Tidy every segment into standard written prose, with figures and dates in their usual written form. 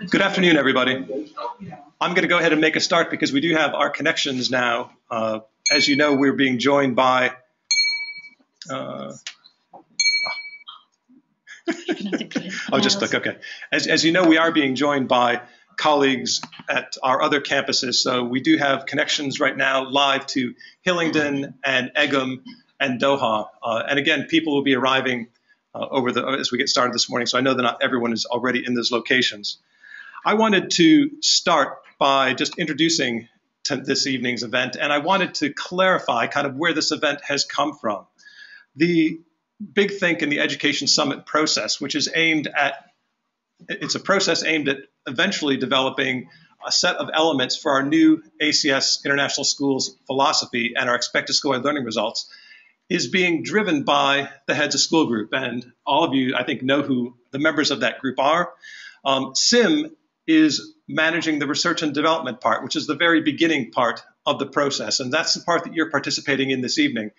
Good afternoon, everybody. I'm going to go ahead and make a start because we do have our connections now. As you know, we're being joined by okay. As you know, we are being joined by colleagues at our other campuses. So we do have connections right now live to Hillingdon and Egham and Doha. And again, people will be arriving as we get started this morning. So I know that not everyone is already in those locations. I wanted to start by just introducing to this evening's event, and I wanted to clarify kind of where this event has come from. The Big Think and the Education Summit process, which is it's a process aimed at eventually developing a set of elements for our new ACS International Schools philosophy and our expected school-wide learning results, is being driven by the heads of school group. And all of you, I think, know who the members of that group are. SIM is managing the research and development part, which is the very beginning part of the process. And that's the part that you're participating in this evening.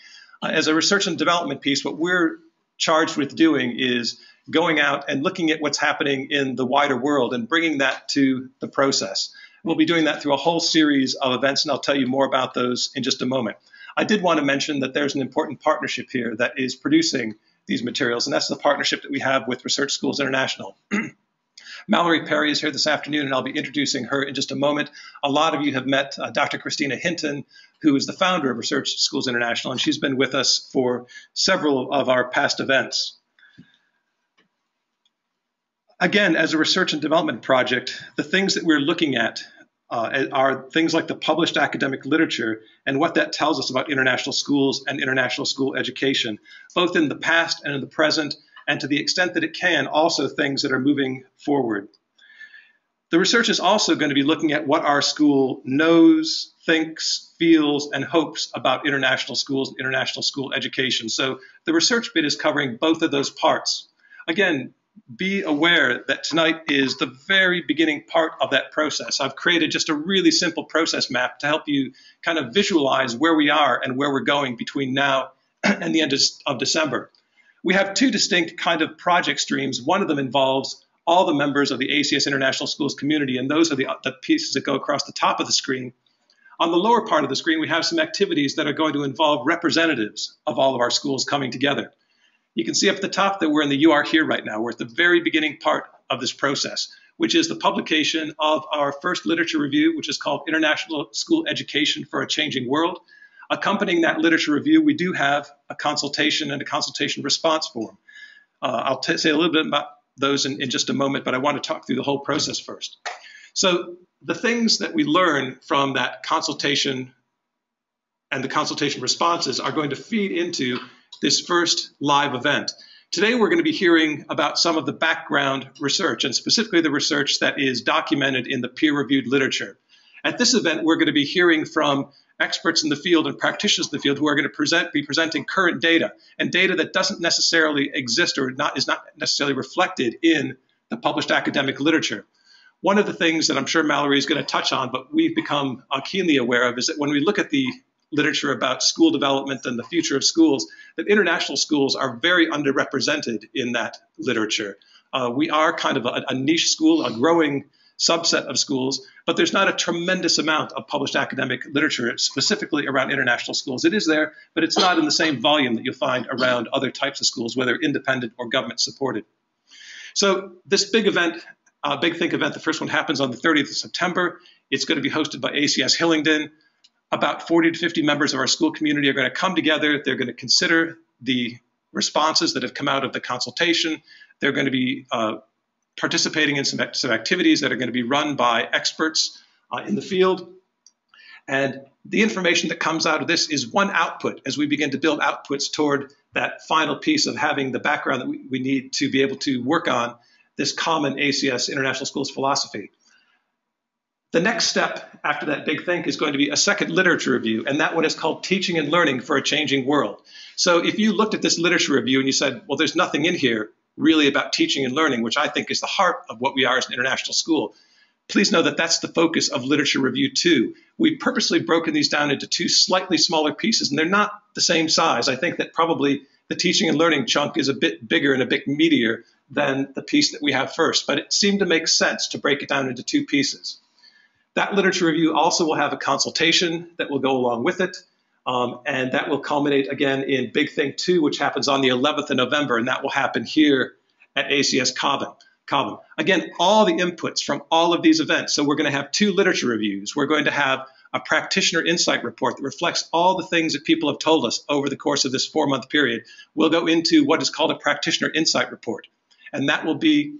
As a research and development piece, what we're charged with doing is going out and looking at what's happening in the wider world and bringing that to the process. We'll be doing that through a whole series of events, and I'll tell you more about those in just a moment. I did want to mention that there's an important partnership here that is producing these materials, and that's the partnership that we have with Research Schools International. Mallory Perry is here this afternoon, and I'll be introducing her in just a moment. A lot of you have met Dr. Christina Hinton, who is the founder of Research Schools International, and she's been with us for several of our past events. Again, as a research and development project, the things that we're looking at are things like the published academic literature and what that tells us about international schools and international school education, both in the past and in the present, and to the extent that it can, also things that are moving forward. The research is also going to be looking at what our school knows, thinks, feels, and hopes about international schools and international school education. So the research bit is covering both of those parts. Again, be aware that tonight is the very beginning part of that process. I've created just a really simple process map to help you kind of visualize where we are and where we're going between now and the end of December. We have two distinct kind of project streams. One of them involves all the members of the ACS International Schools community, and those are the pieces that go across the top of the screen. On the lower part of the screen, we have some activities that are going to involve representatives of all of our schools coming together. You can see up at the top that we're in the You Are Here right now. We're at the very beginning part of this process, which is the publication of our first literature review, which is called International School Education for a Changing World. Accompanying that literature review, we do have a consultation and a consultation response form. I'll say a little bit about those in just a moment, but I want to talk through the whole process first. So the things that we learn from that consultation and the consultation responses are going to feed into this first live event. Today, we're going to be hearing about some of the background research, and specifically the research that is documented in the peer-reviewed literature. At this event, we're going to be hearing from experts in the field and practitioners in the field who are going to be presenting current data, and data that doesn't necessarily exist or is not necessarily reflected in the published academic literature. One of the things that I'm sure Mallory is going to touch on, but we've become keenly aware of, is that when we look at the literature about school development and the future of schools, that international schools are very underrepresented in that literature. We are kind of a niche school, a growing subset of schools, but there's not a tremendous amount of published academic literature specifically around international schools. It is there, but it's not in the same volume that you'll find around other types of schools, whether independent or government supported. So this big event, Big Think event, the first one happens on the 30th of September. It's going to be hosted by ACS Hillingdon. About 40 to 50 members of our school community are going to come together. They're going to consider the responses that have come out of the consultation. They're going to be participating in some activities that are going to be run by experts in the field. And the information that comes out of this is one output as we begin to build outputs toward that final piece of having the background that we need to be able to work on this common ACS International Schools philosophy. The next step after that Big Think is going to be a second literature review, and that one is called Teaching and Learning for a Changing World. So if you looked at this literature review and you said, well, there's nothing in here really about teaching and learning, which I think is the heart of what we are as an international school, please know that that's the focus of literature review 2. We've purposely broken these down into two slightly smaller pieces, and they're not the same size. I think that probably the teaching and learning chunk is a bit bigger and a bit meatier than the piece that we have first, but it seemed to make sense to break it down into two pieces. That literature review also will have a consultation that will go along with it, and that will culminate again in Big Think 2, which happens on the 11th of November, and that will happen here at ACS Cobham. Again, all the inputs from all of these events. So we're going to have two literature reviews. We're going to have a practitioner insight report that reflects all the things that people have told us over the course of this 4-month period. We'll go into what is called a practitioner insight report, and that will be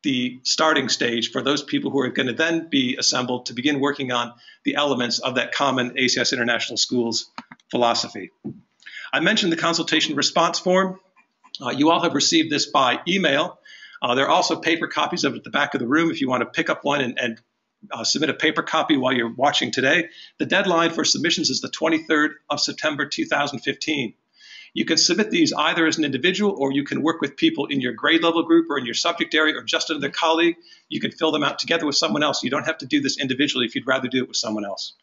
the starting stage for those people who are going to then be assembled to begin working on the elements of that common ACS International Schools philosophy. I mentioned the consultation response form. You all have received this by email. There are also paper copies of it at the back of the room if you want to pick up one and submit a paper copy while you're watching today. The deadline for submissions is the 23rd of September 2015. You can submit these either as an individual, or you can work with people in your grade level group or in your subject area or just another colleague. You can fill them out together with someone else. You don't have to do this individually if you'd rather do it with someone else.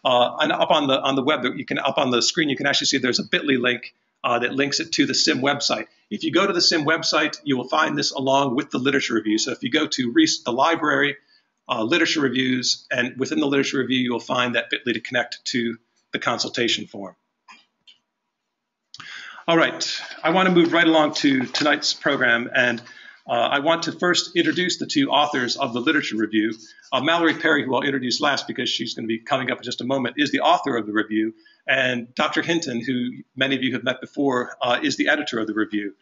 And up on the web, up on the screen, you can actually see there's a bit.ly link that links it to the SIM website. If you go to the SIM website, you will find this along with the literature review. So if you go to the library, literature reviews, and within the literature review, you will find that bit.ly to connect to the consultation form. All right, I want to move right along to tonight's program, and I want to first introduce the two authors of the literature review. Mallory Perry, who I'll introduce last because she's going to be coming up in just a moment, is the author of the review, and Dr. Hinton, who many of you have met before, is the editor of the review.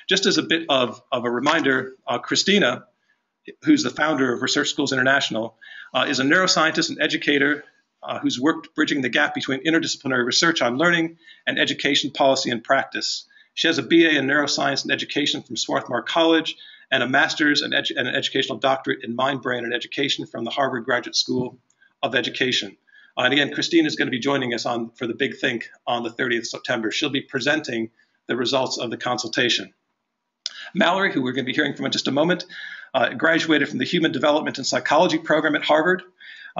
Just as a bit of a reminder, Christina, who's the founder of Research Schools International, is a neuroscientist and educator who's worked bridging the gap between interdisciplinary research on learning and education policy and practice. She has a BA in neuroscience and education from Swarthmore College and a master's and an educational doctorate in mind, brain, and education from the Harvard Graduate School of Education. And again, Christine is going to be joining us for the Big Think on the 30th of September. She'll be presenting the results of the consultation. Mallory, who we're going to be hearing from in just a moment, graduated from the Human Development and Psychology program at Harvard.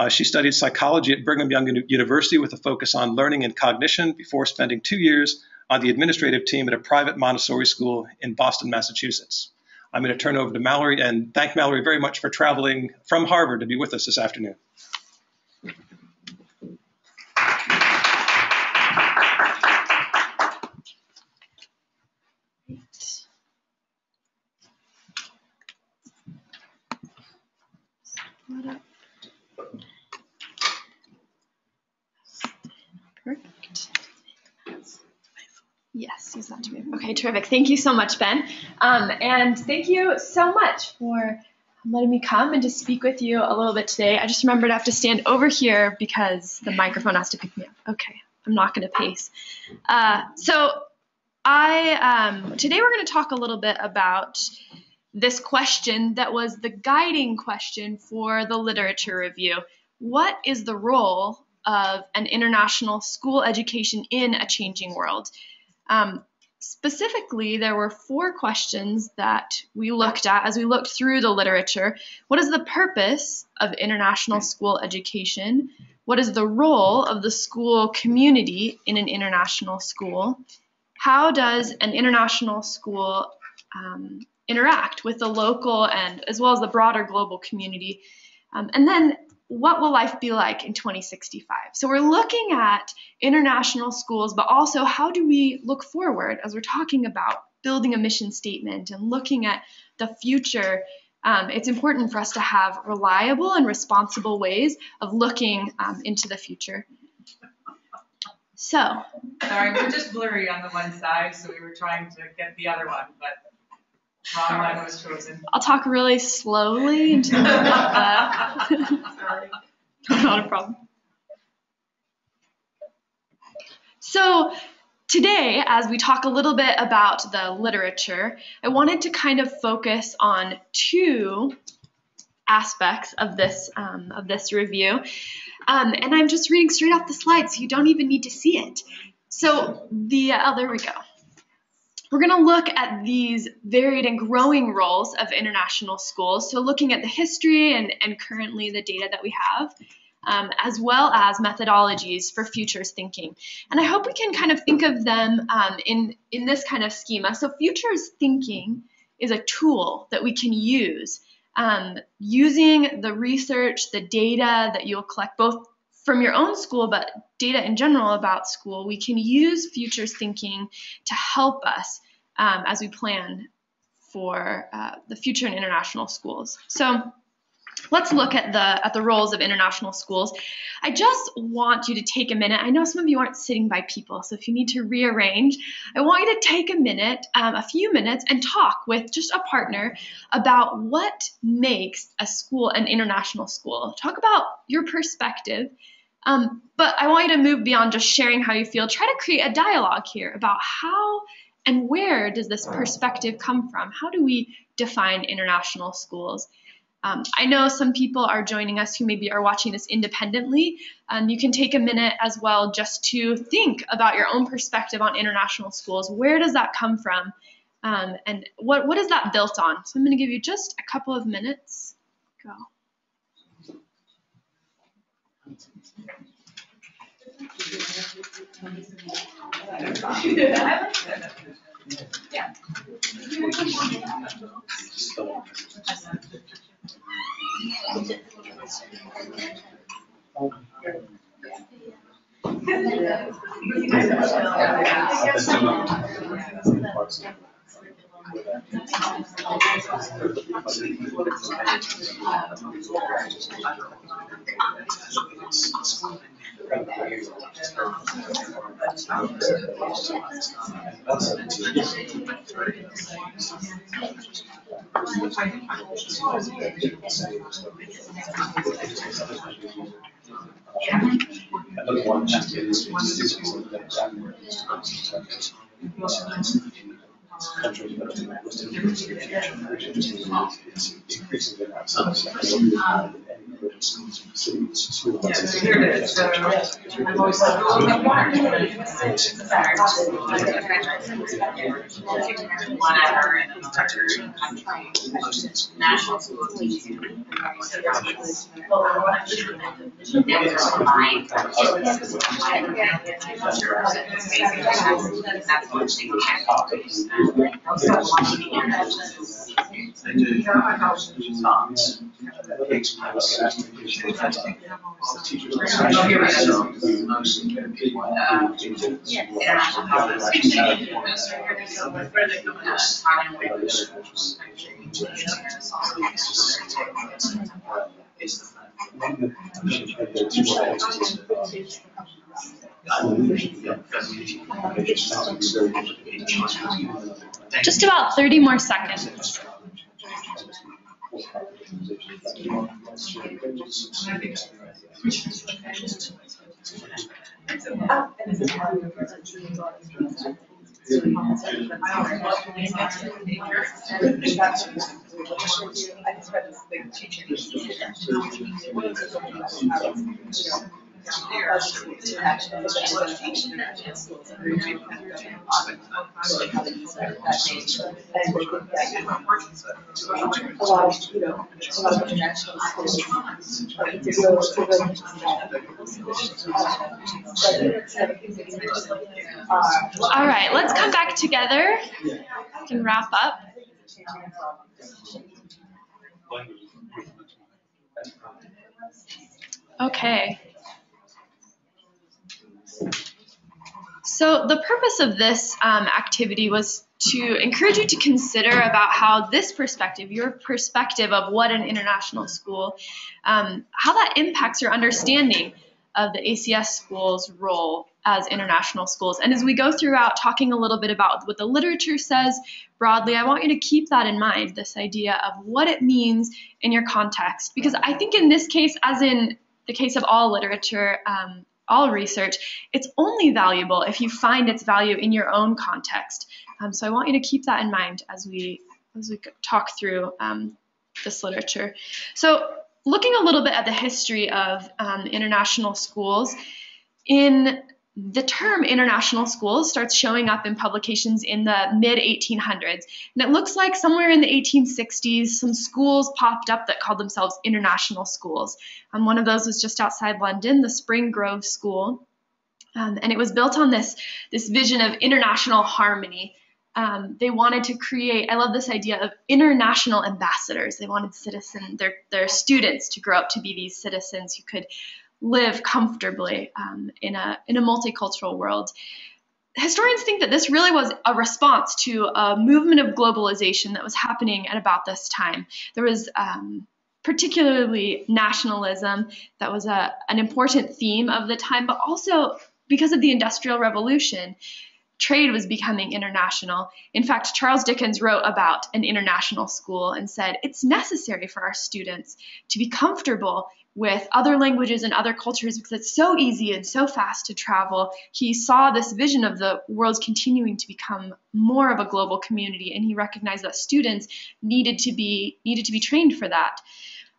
She studied psychology at Brigham Young University with a focus on learning and cognition before spending 2 years on the administrative team at a private Montessori school in Boston, Massachusetts. I'm going to turn over to Mallory and thank Mallory very much for traveling from Harvard to be with us this afternoon. Perfect. Yes, use that to move. Okay, terrific. Thank you so much, Ben. And thank you so much for letting me come and to speak with you a little bit today. I just remembered I have to stand over here because the microphone has to pick me up. Okay, I'm not going to pace. Today we're going to talk a little bit about this question that was the guiding question for the literature review. What is the role of an international school education in a changing world? Specifically, there were 4 questions that we looked at as we looked through the literature. What is the purpose of international school education? What is the role of the school community in an international school? How does an international school interact with the local and as well as the broader global community? And then what will life be like in 2065? So we're looking at international schools, but also how do we look forward as we're talking about building a mission statement and looking at the future. It's important for us to have reliable and responsible ways of looking into the future. So. Sorry, we're just blurry on the one side, so we were trying to get the other one, but wrong one was chosen. I'll talk really slowly until Sorry. Not a problem. So today, as we talk a little bit about the literature, I wanted to kind of focus on 2 aspects of this review. And I'm just reading straight off the slide, so you don't even need to see it. So there we go. We're going to look at these varied and growing roles of international schools. So looking at the history and currently the data that we have, as well as methodologies for futures thinking. And I hope we can kind of think of them in this kind of schema. So futures thinking is a tool that we can use. Using the research, the data that you'll collect both from your own school, but data in general about school, we can use futures thinking to help us as we plan for the future in international schools. So let's look at the roles of international schools. I just want you to take a minute. I know some of you aren't sitting by people, so if you need to rearrange, I want you to take a minute, a few minutes, and talk with just a partner about what makes a school an international school. Talk about your perspective, but I want you to move beyond just sharing how you feel. Try to create a dialogue here about how and where does this perspective come from? How do we define international schools? I know some people are joining us who maybe are watching this independently. You can take a minute as well just to think about your own perspective on international schools. Where does that come from? And what is that built on? So I'm going to give you just a couple of minutes. Go. Just about 30 more seconds. All right, let's come back together. We can wrap up. Okay. So the purpose of this activity was to encourage you to consider about how this perspective, your perspective of what an international school, how that impacts your understanding of the ACS school's role as international schools. And as we go throughout talking a little bit about what the literature says broadly, I want you to keep that in mind, this idea of what it means in your context. Because I think in this case, as in the case of all literature, all research, it's only valuable if you find its value in your own context. So I want you to keep that in mind as we talk through this literature. So looking a little bit at the history of international schools, the term international schools starts showing up in publications in the mid-1800s. And it looks like somewhere in the 1860s, some schools popped up that called themselves international schools. One of those was just outside London, the Spring Grove School. And it was built on this vision of international harmony. They wanted to create, I love this idea of international ambassadors. They wanted their students to grow up to be these citizens who could live comfortably in a multicultural world. Historians think that this really was a response to a movement of globalization that was happening at about this time. There was particularly nationalism that was an important theme of the time, but also because of the Industrial Revolution, trade was becoming international. In fact, Charles Dickens wrote about an international school and said, it's necessary for our students to be comfortable with other languages and other cultures because it's so easy and so fast to travel. He saw this vision of the world continuing to become more of a global community, and he recognized that students needed to be trained for that.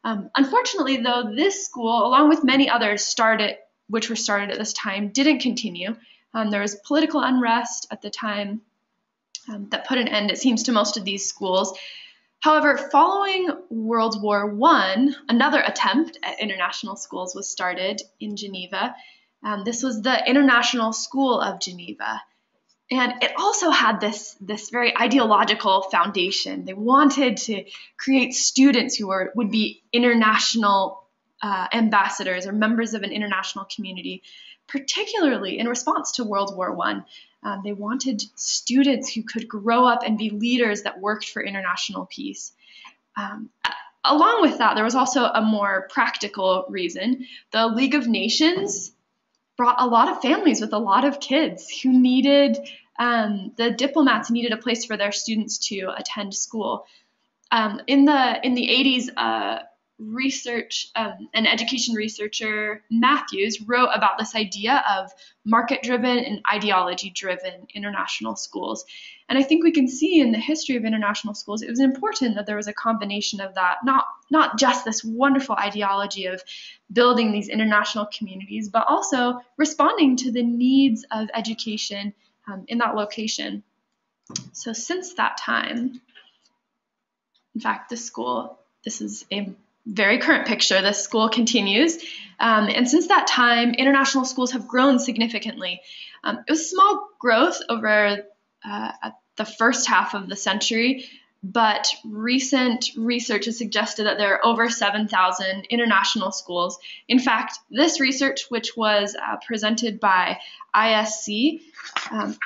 Unfortunately, though, this school, along with many others which were started at this time, didn't continue. There was political unrest at the time that put an end, it seems, to most of these schools. However, following World War I, another attempt at international schools was started in Geneva. This was the International School of Geneva. And it also had this very ideological foundation. They wanted to create students who would be international ambassadors or members of an international community, particularly in response to World War I. They wanted students who could grow up and be leaders that worked for international peace. Along with that, there was also a more practical reason. The League of Nations brought a lot of families with a lot of kids who needed, the diplomats needed a place for their students to attend school. In the 80s, research and education researcher Matthews wrote about this idea of market-driven and ideology-driven international schools. And I think we can see in the history of international schools, it was important that there was a combination of that, not just this wonderful ideology of building these international communities, but also responding to the needs of education in that location. So since that time, in fact, this is a very current picture. This school continues. And since that time, international schools have grown significantly. It was small growth over the first half of the century, but recent research has suggested that there are over 7,000 international schools. In fact, this research, which was presented by ISC,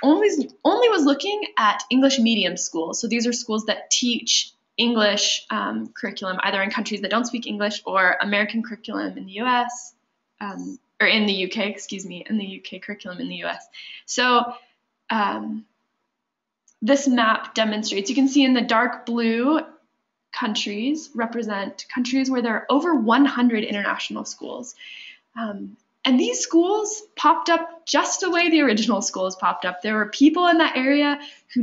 only was looking at English medium schools. So these are schools that teach English curriculum, either in countries that don't speak English or American curriculum in the US, or in the UK, in the UK curriculum in the US. So this map demonstrates, you can see in the dark blue countries represent countries where there are over 100 international schools. And these schools popped up just the way the original schools popped up. There were people in that area who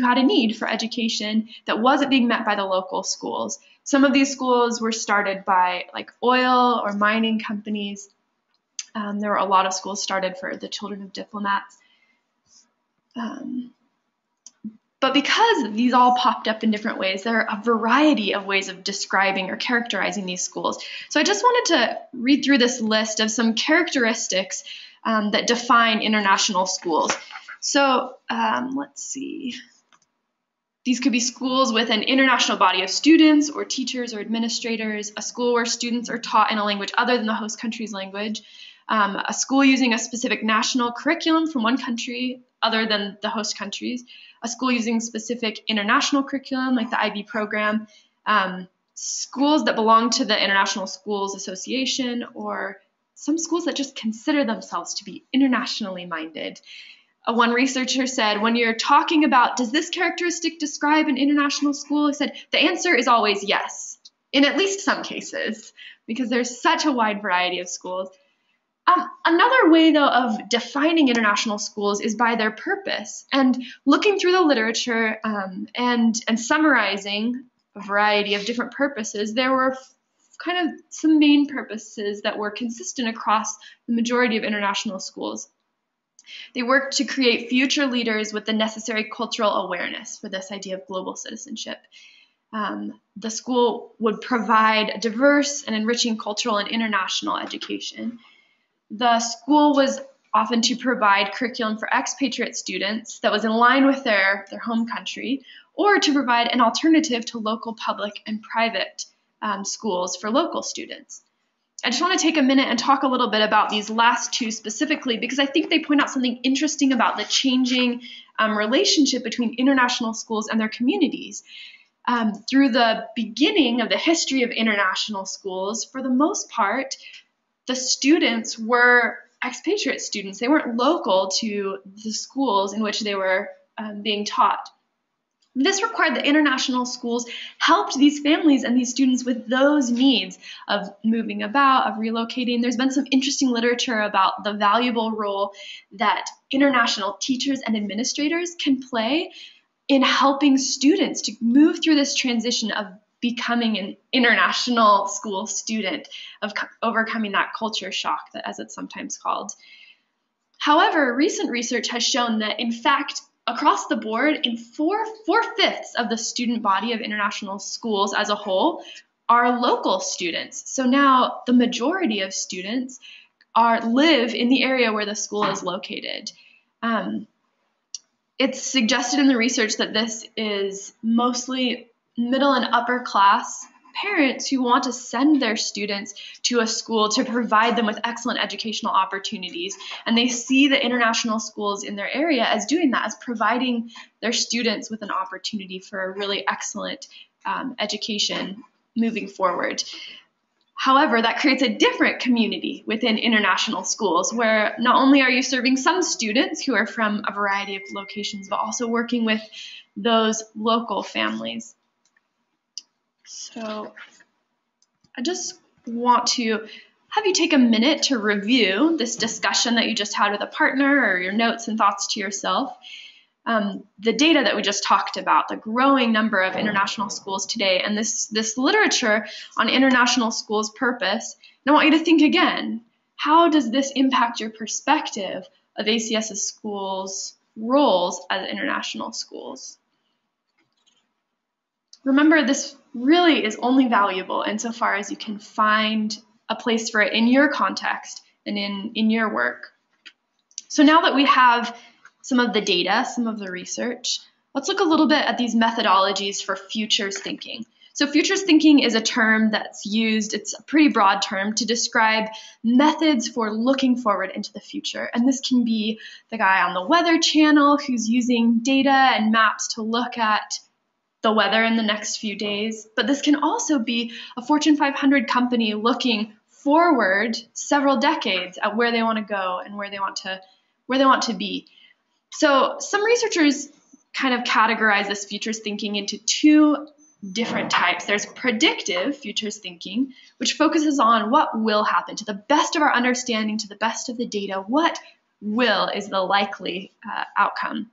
had a need for education that wasn't being met by the local schools. Some of these schools were started by like oil or mining companies. There were a lot of schools started for the children of diplomats. But because these all popped up in different ways, there are a variety of ways of describing or characterizing these schools. So I just wanted to read through this list of some characteristics that define international schools. So let's see. These could be schools with an international body of students or teachers or administrators, a school where students are taught in a language other than the host country's language, a school using a specific national curriculum from one country other than the host countries, a school using specific international curriculum like the IB program, schools that belong to the International Schools Association, or some schools that just consider themselves to be internationally minded. One researcher said, when you're talking about, does this characteristic describe an international school? He said, the answer is always yes, in at least some cases, because there's such a wide variety of schools. Another way, though, of defining international schools is by their purpose. And looking through the literature and summarizing a variety of different purposes, there were kind of some main purposes that were consistent across the majority of international schools. They worked to create future leaders with the necessary cultural awareness for this idea of global citizenship. The school would provide a diverse and enriching cultural and international education. The school was often to provide curriculum for expatriate students that was in line with their home country, or to provide an alternative to local public and private schools for local students. I just want to take a minute and talk a little bit about these last two specifically, because I think they point out something interesting about the changing relationship between international schools and their communities. Through the beginning of the history of international schools, for the most part, the students were expatriate students. They weren't local to the schools in which they were being taught. This required that international schools helped these families and these students with those needs of moving about, of relocating. There's been some interesting literature about the valuable role that international teachers and administrators can play in helping students to move through this transition of becoming an international school student, of overcoming that culture shock, that, as it's sometimes called. However, recent research has shown that, in fact, across the board, in four-fifths of the student body of international schools as a whole are local students. So now the majority of students live in the area where the school is located. It's suggested in the research that this is mostly middle and upper class parents who want to send their students to a school to provide them with excellent educational opportunities. And they see the international schools in their area as doing that, as providing their students with an opportunity for a really excellent education moving forward. However, that creates a different community within international schools, where not only are you serving some students who are from a variety of locations, but also working with those local families. So I just want to have you take a minute to review this discussion that you just had with a partner, or your notes and thoughts to yourself. The data that we just talked about, the growing number of international schools today, and this literature on international schools' purpose. And I want you to think again, how does this impact your perspective of ACS's schools' roles as international schools? Remember, this really is only valuable insofar as you can find a place for it in your context and in your work. So now that we have some of the data, some of the research, let's look a little bit at these methodologies for futures thinking. So futures thinking is a term that's used, it's a pretty broad term, to describe methods for looking forward into the future. And this can be the guy on the Weather Channel who's using data and maps to look at the weather in the next few days. But this can also be a Fortune 500 company looking forward several decades at where they want to go and where they want to be. So some researchers kind of categorize this futures thinking into two different types. There's predictive futures thinking, which focuses on what will happen to the best of our understanding, to the best of the data. What is the likely outcome?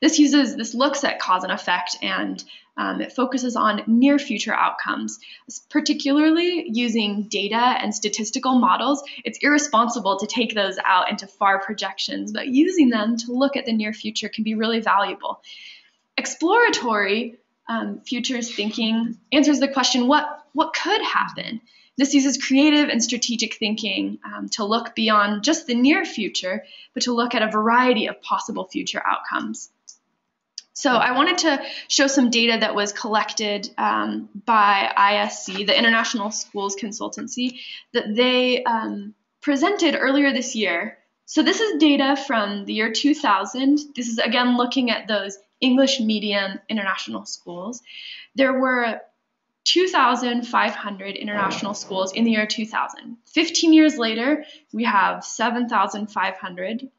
This looks at cause and effect, and it focuses on near future outcomes, particularly using data and statistical models. It's irresponsible to take those out into far projections, but using them to look at the near future can be really valuable. Exploratory futures thinking answers the question, what could happen? This uses creative and strategic thinking to look beyond just the near future, but to look at a variety of possible future outcomes. So I wanted to show some data that was collected by ISC, the International Schools Consultancy, that they presented earlier this year. So this is data from the year 2000. This is, again, looking at those English medium international schools. There were 2,500 international schools in the year 2000. 15 years later, we have 7,500.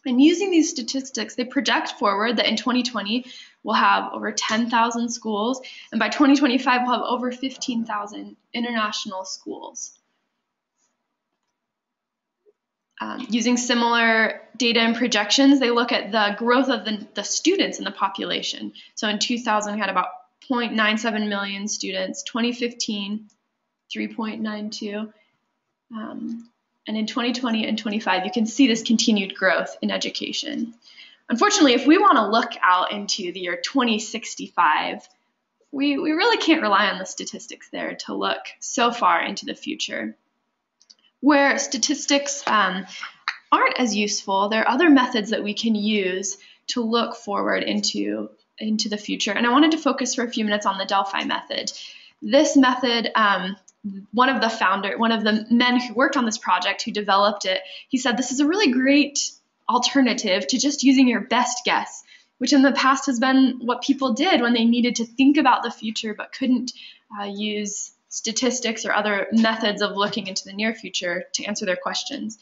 And using these statistics, they project forward that in 2020, we'll have over 10,000 schools. And by 2025, we'll have over 15,000 international schools. Using similar data and projections, they look at the growth of the students in the population. So in 2000, we had about 0.97 million students, 2015, 3.92. And in 2020 and 25, you can see this continued growth in education. Unfortunately, if we want to look out into the year 2065, we really can't rely on the statistics there to look so far into the future. Where statistics aren't as useful. There are other methods that we can use to look forward into the future. And I wanted to focus for a few minutes on the Delphi method. This method, one of the men who worked on this project, who developed it, he said this is a really great alternative to just using your best guess, which in the past has been what people did when they needed to think about the future but couldn't use statistics or other methods of looking into the near future to answer their questions.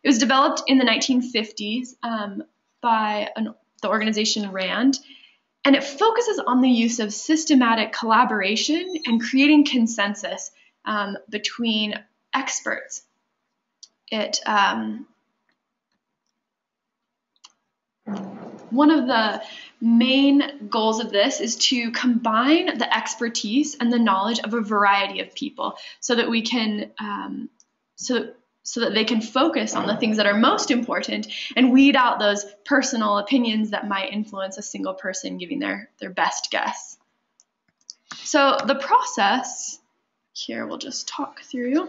It was developed in the 1950s by the organization RAND, and it focuses on the use of systematic collaboration and creating consensus between experts. One of the main goals of this is to combine the expertise and the knowledge of a variety of people so that we can so that they can focus on the things that are most important and weed out those personal opinions that might influence a single person giving their best guess. So the process here we'll just talk through.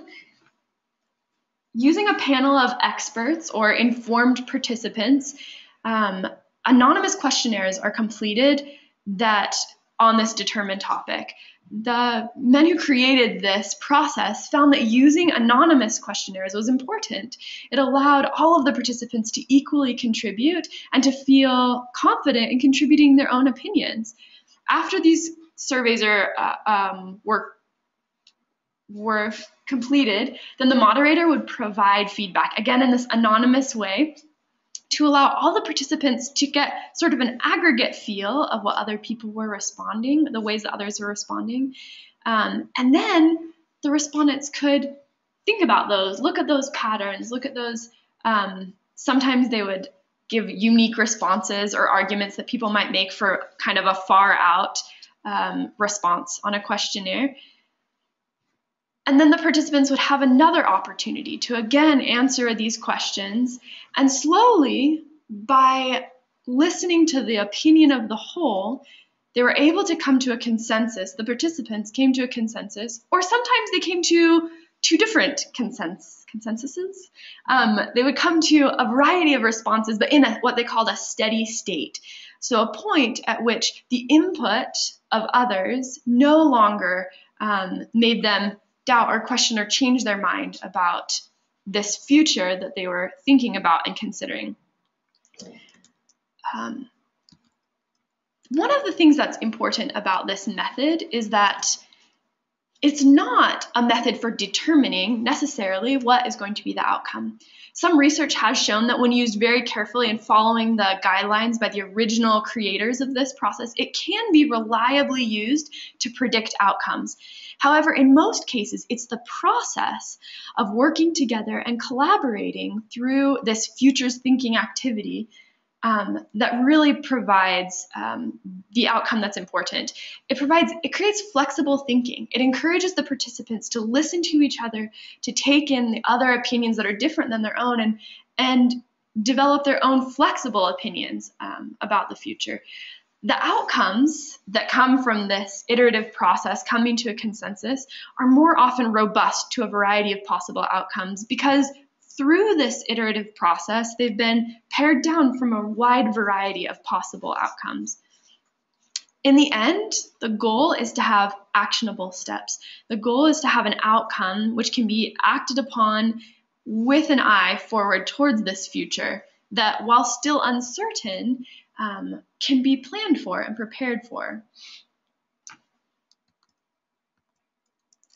Using a panel of experts or informed participants, anonymous questionnaires are completed that on this determined topic. The men who created this process found that using anonymous questionnaires was important. It allowed all of the participants to equally contribute and to feel confident in contributing their own opinions. After these surveys were completed, then the moderator would provide feedback, again in this anonymous way, to allow all the participants to get sort of an aggregate feel of what other people were responding, the ways that others were responding. And then the respondents could think about those, look at those patterns, look at those. Sometimes they would give unique responses or arguments that people might make for kind of a far out response on a questionnaire. And then the participants would have another opportunity to again answer these questions. And slowly, by listening to the opinion of the whole, they were able to come to a consensus. The participants came to a consensus, or sometimes they came to two different consensuses. They would come to a variety of responses, but in what they called a steady state. So a point at which the input of others no longer made them doubt or question or change their mind about this future that they were thinking about and considering. One of the things that's important about this method is that it's not a method for determining necessarily what is going to be the outcome. Some research has shown that when used very carefully and following the guidelines by the original creators of this process, it can be reliably used to predict outcomes. However, in most cases, it's the process of working together and collaborating through this futures thinking activity that really provides the outcome that's important. It creates flexible thinking. It encourages the participants to listen to each other, to take in the other opinions that are different than their own, and develop their own flexible opinions about the future. The outcomes that come from this iterative process coming to a consensus are more often robust to a variety of possible outcomes because through this iterative process, they've been pared down from a wide variety of possible outcomes. In the end, the goal is to have actionable steps. The goal is to have an outcome which can be acted upon with an eye forward towards this future that, while still uncertain, can be planned for and prepared for.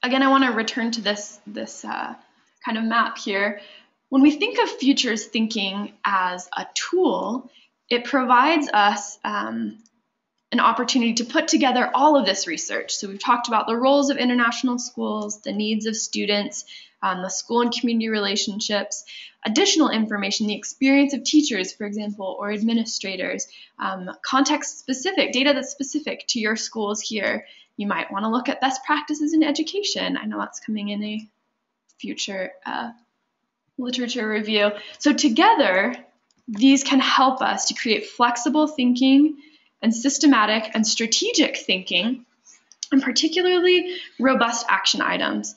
Again, I want to return to this kind of map here. When we think of futures thinking as a tool, it provides us an opportunity to put together all of this research. So we've talked about the roles of international schools, the needs of students, the school and community relationships, additional information, the experience of teachers, for example, or administrators, context-specific, data that's specific to your schools here. You might want to look at best practices in education. I know that's coming in a future literature review. So together, these can help us to create flexible thinking and systematic and strategic thinking, and particularly robust action items.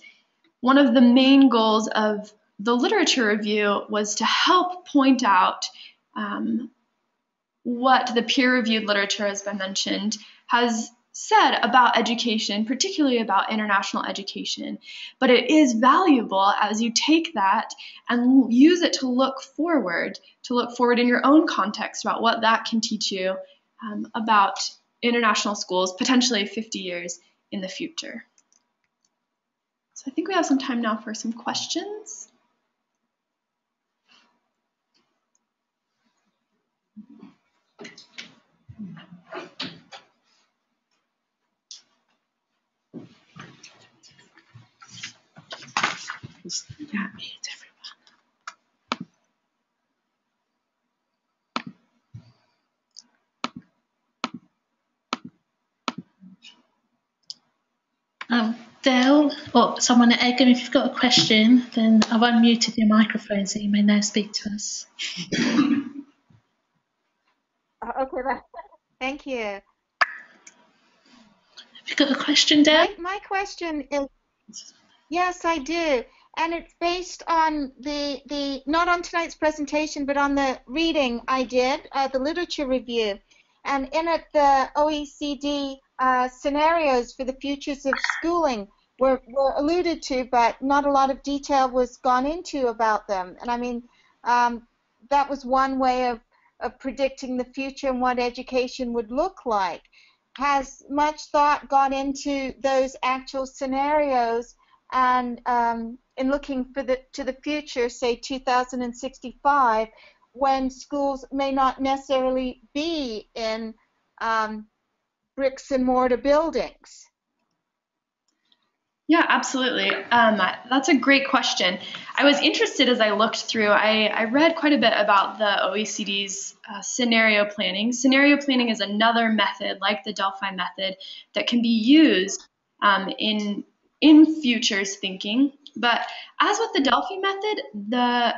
One of the main goals of the literature review was to help point out what the peer-reviewed literature, as been mentioned, has said about education, particularly about international education. But it is valuable as you take that and use it to look forward in your own context about what that can teach you about international schools, potentially 50 years in the future. So I think we have some time now for some questions. Yeah, mute everyone. Dale, or someone at Egham, if you've got a question, then I've unmuted your microphone so you may now speak to us. Okay, thank you. Have you got a question, Dale? My question is, yes, I do. And it's based on the not on tonight's presentation, but on the reading I did, the literature review. And in it, the OECD scenarios for the futures of schooling were alluded to, but not a lot of detail was gone into about them. And I mean, that was one way of predicting the future and what education would look like. Has much thought gone into those actual scenarios, and in looking to the future, say 2065, when schools may not necessarily be in bricks and mortar buildings? Yeah, absolutely. That's a great question. I was interested as I looked through. I read quite a bit about the OECD's scenario planning. Scenario planning is another method, like the Delphi method, that can be used in futures thinking. But as with the Delphi method,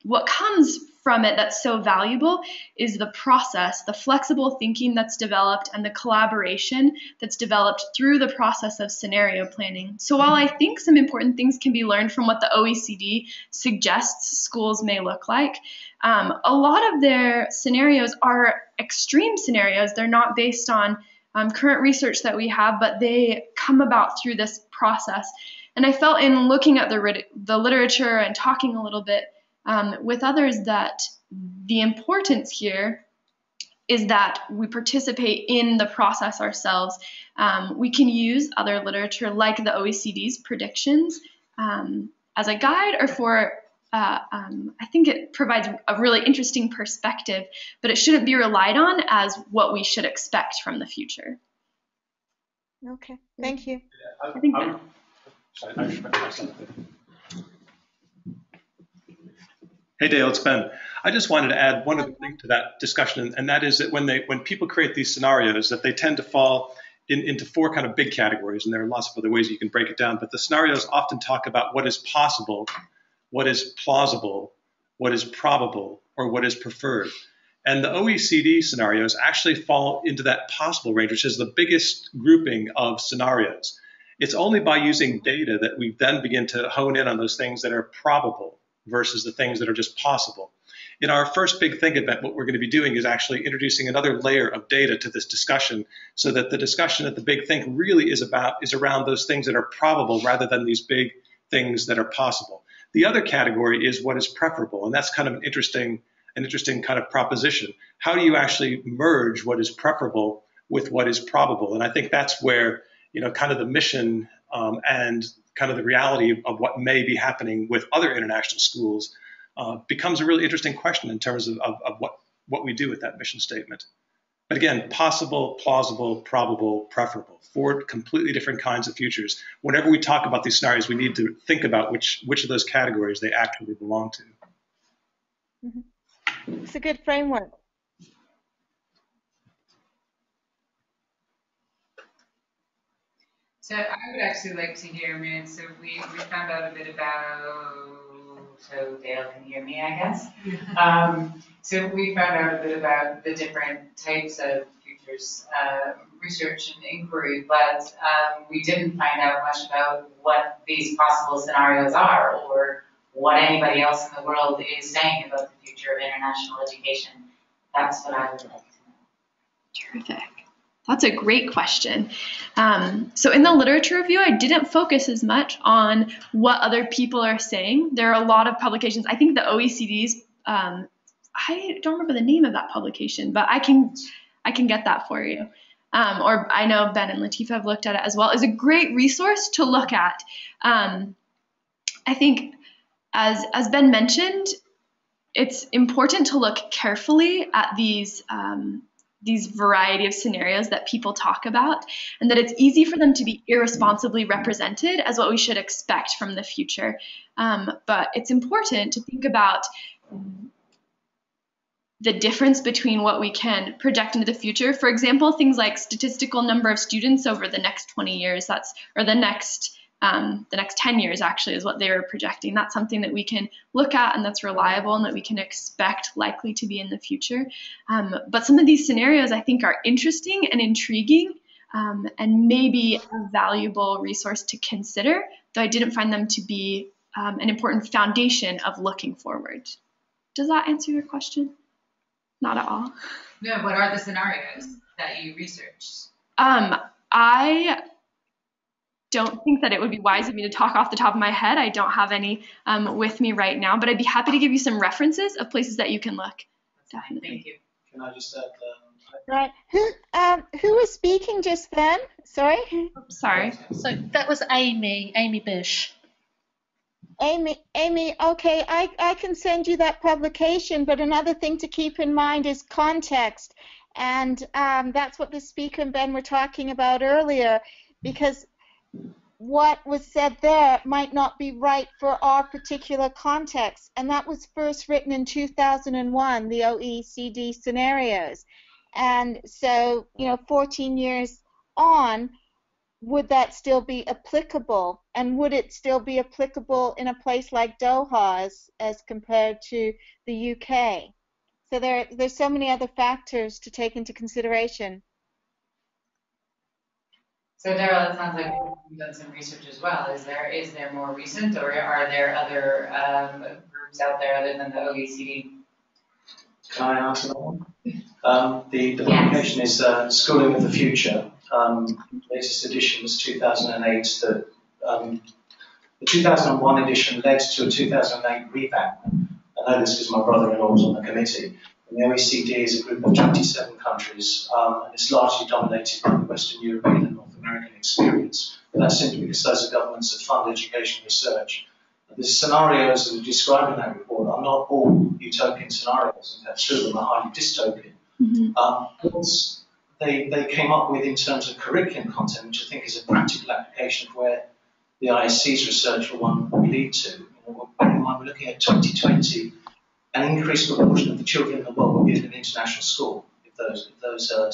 what comes from it that's so valuable is the process, the flexible thinking that's developed, and the collaboration that's developed through the process of scenario planning. So while I think some important things can be learned from what the OECD suggests schools may look like, a lot of their scenarios are extreme scenarios. They're not based on current research that we have, but they come about through this process. And I felt in looking at the literature and talking a little bit with others that the importance here is that we participate in the process ourselves. We can use other literature like the OECD's predictions as a guide or for I think it provides a really interesting perspective, but it shouldn't be relied on as what we should expect from the future. Okay, thank you. Hey Dale, it's Ben. I just wanted to add one other thing to that discussion, and that is that when people create these scenarios, that they tend to fall into four kind of big categories, and there are lots of other ways you can break it down, but the scenarios often talk about what is possible, what is plausible, what is probable, or what is preferred. And the OECD scenarios actually fall into that possible range, which is the biggest grouping of scenarios. It's only by using data that we then begin to hone in on those things that are probable versus the things that are just possible. In our first big think event, what we're going to be doing is actually introducing another layer of data to this discussion, so that the discussion at the big think really is around those things that are probable rather than these big things that are possible. The other category is what is preferable, and that's kind of an interesting kind of proposition. How do you actually merge what is preferable with what is probable? And I think that's where, kind of the mission and kind of the reality of what may be happening with other international schools becomes a really interesting question in terms of what we do with that mission statement. But again, possible, plausible, probable, preferable, four completely different kinds of futures. Whenever we talk about these scenarios, we need to think about which of those categories they actually belong to. Mm-hmm. It's a good framework. So I would actually like to hear, so we found out a bit about, so Dale can hear me, I guess. So we found out a bit about the different types of futures research and inquiry, but we didn't find out much about what these possible scenarios are, or what anybody else in the world is saying about the future of international education. That's what I would like to know. Terrific. That's a great question. So in the literature review, I didn't focus as much on what other people are saying. There are a lot of publications. I think the OECD's, I don't remember the name of that publication, but I can get that for you. Or I know Ben and Latifah have looked at it as well. It's a great resource to look at. I think, as Ben mentioned, it's important to look carefully at these variety of scenarios that people talk about, and that it's easy for them to be irresponsibly represented as what we should expect from the future. But it's important to think about the difference between what we can project into the future. For example, things like statistical number of students over the next 20 years, or the next 10 years actually is what they were projecting. That's something that we can look at and that's reliable and that we can expect likely to be in the future. But some of these scenarios I think are interesting and intriguing, and maybe a valuable resource to consider, though I didn't find them to be an important foundation of looking forward. Does that answer your question? Not at all. No, what are the scenarios that you researched? I don't think that it would be wise of me to talk off the top of my head. I don't have any with me right now, but I'd be happy to give you some references of places that you can look. Definitely. Thank you. Can I just add? Right. Who was speaking just then? Sorry. Oops, sorry. So that was Amy Bush. Amy, okay, I can send you that publication, but another thing to keep in mind is context. And that's what the speaker and Ben were talking about earlier, because what was said there might not be right for our particular context. And that was first written in 2001, the OECD scenarios. And so, 14 years on, would that still be applicable? And would it still be applicable in a place like Doha as compared to the UK? So there's so many other factors to take into consideration. So Daryl, it sounds like you've done some research as well. Is there more recent, or are there other groups out there other than the OECD? Can I answer that one? The publication is Schooling of the Future. Latest edition was 2008. The 2001 edition led to a 2008 revamp. I know this because my brother-in-law was on the committee. And the OECD is a group of 27 countries, and it's largely dominated by the Western European and North American experience. But that's simply because those are governments that fund education research. The scenarios that are described in that report are not all utopian scenarios. In fact, two of them are highly dystopian. What they came up with in terms of curriculum content, which I think is a practical application of where the ISC's research for one will lead to. Bear in mind, we're looking at 2020, an increased proportion of the children in the world will be in an international school, if those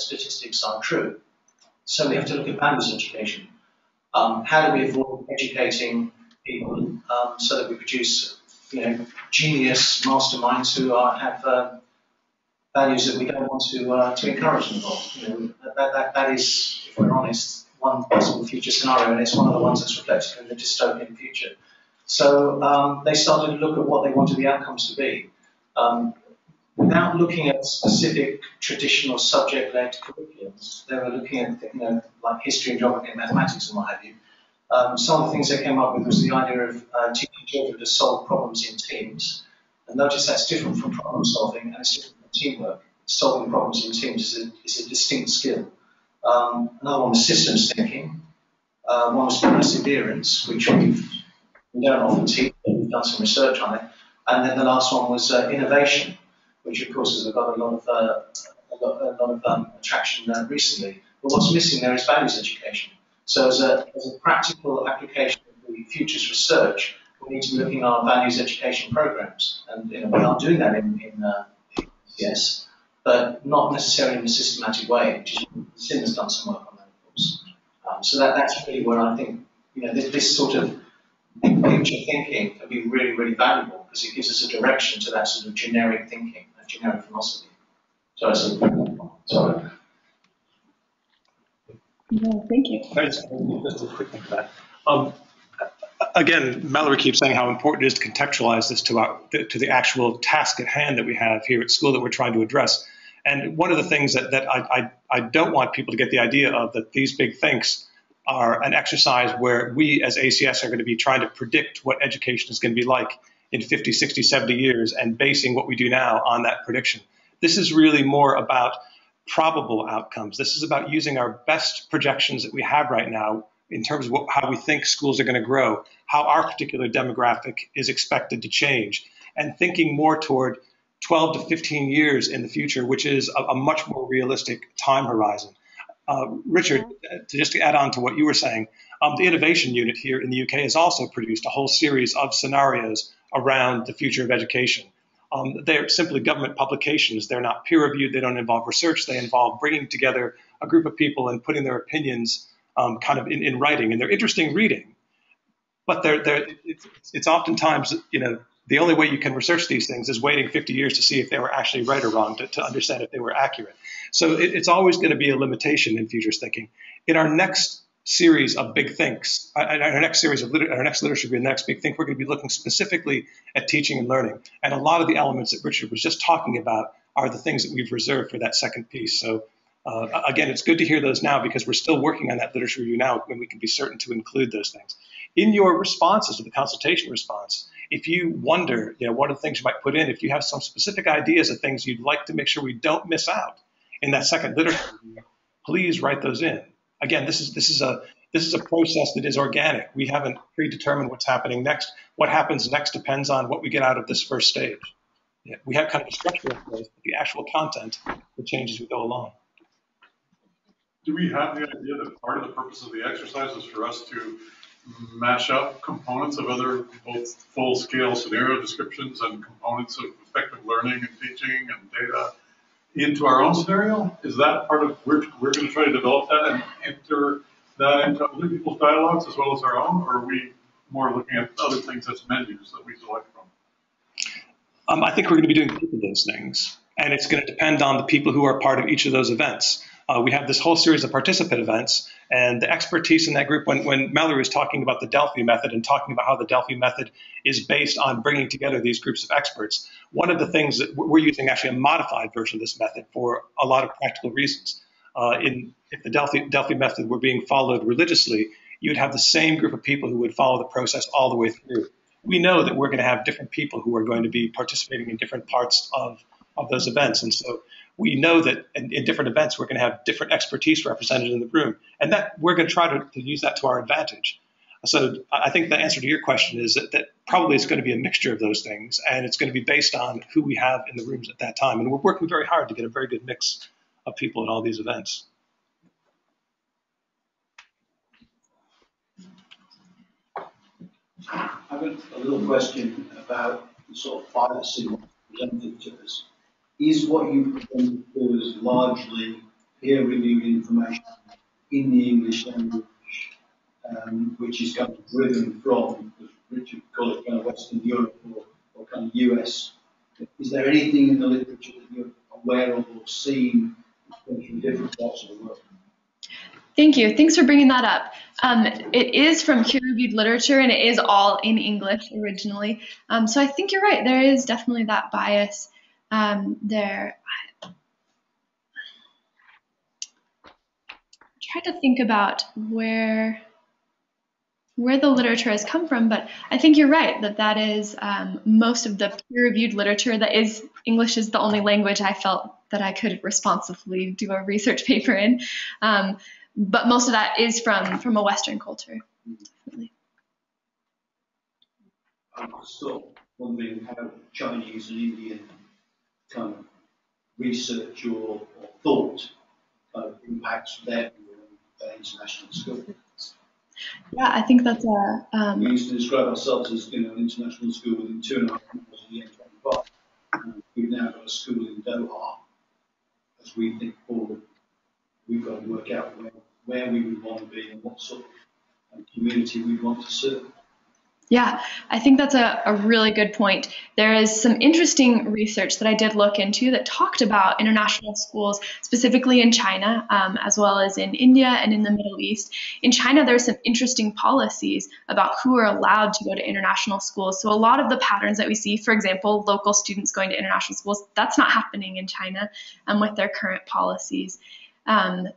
statistics are true. So we have to look at values education. How do we avoid educating people so that we produce, genius masterminds who have values that we don't want to encourage them of? That is, if we're honest, one possible future scenario, and it's one of the ones that's reflected in the dystopian future. So they started to look at what they wanted the outcomes to be. Without looking at specific traditional subject-led curriculums, they were looking at like history and geography and mathematics and what have you. Some of the things they came up with was the idea of teaching children to solve problems in teams. And notice that's different from problem solving and it's different from teamwork. Solving problems in teams is a distinct skill. Another one was systems thinking. One was perseverance, which we don't often teach, but we've done some research on it. And then the last one was innovation, which of course has got a lot of attraction recently. But what's missing there is values education. So as a practical application of the futures research, we need to be looking at our values education programs. And we are doing that in yes, but not necessarily in a systematic way, which is Sim has done some work on that, of course. So that's really where I think this sort of big picture thinking can be really, really valuable because it gives us a direction to that sort of generic thinking, that generic philosophy. Sorry. No, thank you. Just a quick thing for that. again, Mallory keeps saying how important it is to contextualize this to the actual task at hand that we have here at school that we're trying to address. And one of the things that I don't want people to get the idea of, that these big thinks are an exercise where we as ACS are going to be trying to predict what education is going to be like in 50, 60, 70 years and basing what we do now on that prediction. This is really more about probable outcomes. This is about using our best projections that we have right now in terms of how we think schools are going to grow, how our particular demographic is expected to change, and thinking more toward 12 to 15 years in the future, which is a much more realistic time horizon. Richard, to add on to what you were saying, the Innovation Unit here in the UK has also produced a whole series of scenarios around the future of education. They're simply government publications. They're not peer-reviewed. They don't involve research. They involve bringing together a group of people and putting their opinions kind of in writing. And they're interesting reading. But it's oftentimes, the only way you can research these things is waiting 50 years to see if they were actually right or wrong, to understand if they were accurate. So it's always going to be a limitation in futures thinking. In our next series of big thinks, our next series of our next literature review, the next big think, we're going to be looking specifically at teaching and learning. And a lot of the elements that Richard was just talking about are the things that we've reserved for that second piece. So again, it's good to hear those now because we're still working on that literature review now when we can be certain to include those things. In your responses to the consultation response, if you wonder, what are the things you might put in, if you have some specific ideas of things you'd like to make sure we don't miss out in that second literature review, please write those in. Again, this is a process that is organic. We haven't predetermined what's happening next. What happens next depends on what we get out of this first stage. Yeah, we have kind of a structure in place, but the actual content will change as we go along. Do we have the idea that part of the purpose of the exercise is for us to mash up components of other both full-scale scenario descriptions and components of effective learning and teaching and data into our own scenario? Is that part of, we're going to try to develop that and enter that into other people's dialogues as well as our own, or are we more looking at other things as menus that we select from? I think we're going to be doing both of those things, and it's going to depend on the people who are part of each of those events. We have this whole series of participant events, and the expertise in that group, when Mallory was talking about the Delphi method and talking about how the Delphi method is based on bringing together these groups of experts, one of the things that we're using actually a modified version of this method for a lot of practical reasons. If the Delphi method were being followed religiously, you'd have the same group of people who would follow the process all the way through. We know that we're going to have different people who are going to be participating in different parts of those events. And so we know that in different events, we're going to have different expertise represented in the room, and that we're going to try to use that to our advantage. So I think the answer to your question is that probably it's going to be a mixture of those things, and it's going to be based on who we have in the rooms at that time. And we're working very hard to get a very good mix of people at all these events. I've got a little question about the sort of bias presented to us. Is what you present to us largely peer-reviewed information in the English language, which is kind of driven from, as Richard called it, kind of Western Europe or kind of US? Is there anything in the literature that you're aware of or seen from different parts of the world? Thank you. Thanks for bringing that up. It is from peer-reviewed literature, and it is all in English originally. So I think you're right. There is definitely that bias there. I try to think about where the literature has come from, but I think you're right that is most of the peer-reviewed literature that is English is the only language I felt that I could responsibly do a research paper in. But most of that is from a Western culture, definitely. I'm still wondering how Chinese and Indian kind of research or thought kind of impacts their international school. Yeah, I think that's a. We used to describe ourselves as an international school within 2.5 miles of the M25. We've now got a school in Doha. As we think forward, we've got to work out where we would want to be and what sort of community we want to serve. Yeah, I think that's a really good point. There is some interesting research that I did look into that talked about international schools, specifically in China, as well as in India and in the Middle East. In China, there's some interesting policies about who are allowed to go to international schools. So a lot of the patterns that we see, for example, local students going to international schools, that's not happening in China with their current policies.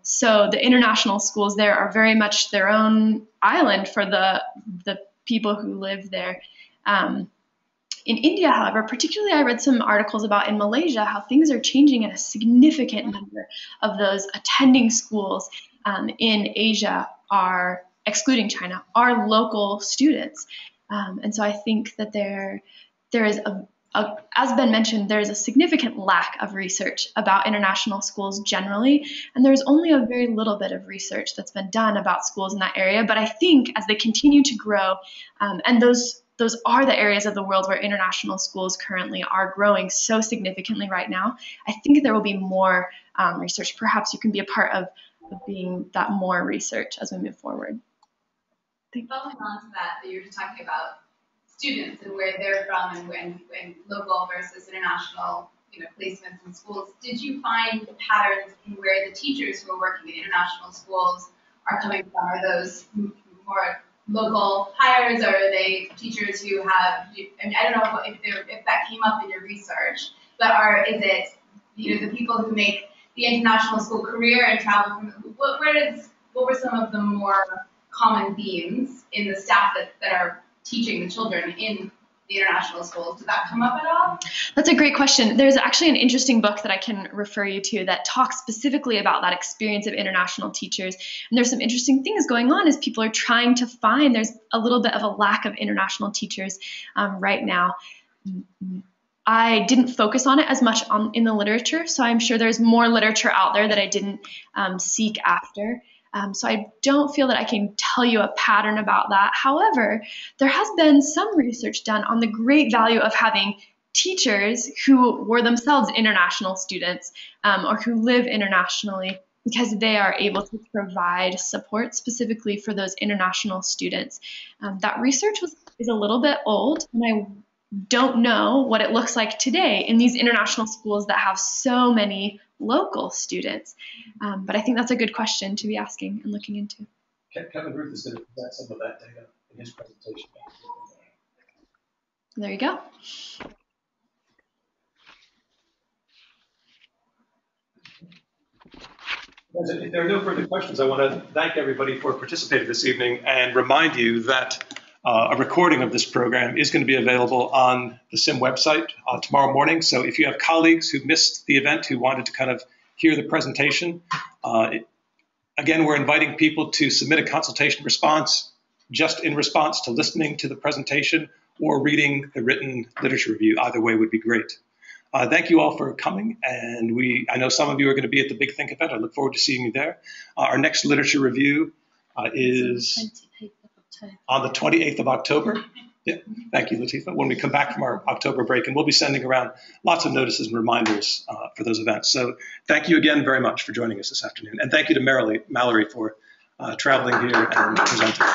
So the international schools there are very much their own island for the people who live there. In India, however, particularly I read some articles about in Malaysia how things are changing and a significant number of those attending schools in Asia are, excluding China, are local students. And so I think that there is as Ben mentioned, there is a significant lack of research about international schools generally, and there's only a very little bit of research that's been done about schools in that area. But I think as they continue to grow, and those are the areas of the world where international schools currently are growing so significantly right now, I think there will be more research. Perhaps you can be a part of being that more research as we move forward. Following on to that you're just talking about students and where they're from and when local versus international, placements in schools. Did you find patterns in where the teachers who are working in international schools are coming from? Are those more local hires, or are they teachers who have? I mean, I don't know if that came up in your research, but is it the people who make the international school career and travel from? What were some of the more common themes in the staff that are teaching the children in the international schools? Did that come up at all? That's a great question. There's actually an interesting book that I can refer you to that talks specifically about that experience of international teachers. And there's some interesting things going on as people are trying to find, there's a little bit of a lack of international teachers right now. I didn't focus on it as much in the literature, so I'm sure there's more literature out there that I didn't seek after. So I don't feel that I can tell you a pattern about that. However, there has been some research done on the great value of having teachers who were themselves international students or who live internationally, because they are able to provide support specifically for those international students. That research is a little bit old, and I don't know what it looks like today in these international schools that have so many local students. But I think that's a good question to be asking and looking into. Kevin Ruth is going to present some of that data in his presentation. There you go. If there are no further questions, I want to thank everybody for participating this evening and remind you that a recording of this program is going to be available on the SIM website tomorrow morning. So if you have colleagues who missed the event who wanted to kind of hear the presentation, again, we're inviting people to submit a consultation response just in response to listening to the presentation or reading the written literature review. Either way would be great. Thank you all for coming, and I know some of you are going to be at the Big Think event. I look forward to seeing you there. Our next literature review is on the 28th of October. Yeah, thank you, Latifah. When we come back from our October break, and we'll be sending around lots of notices and reminders for those events. So thank you again very much for joining us this afternoon, and thank you to Mallory for traveling here and presenting.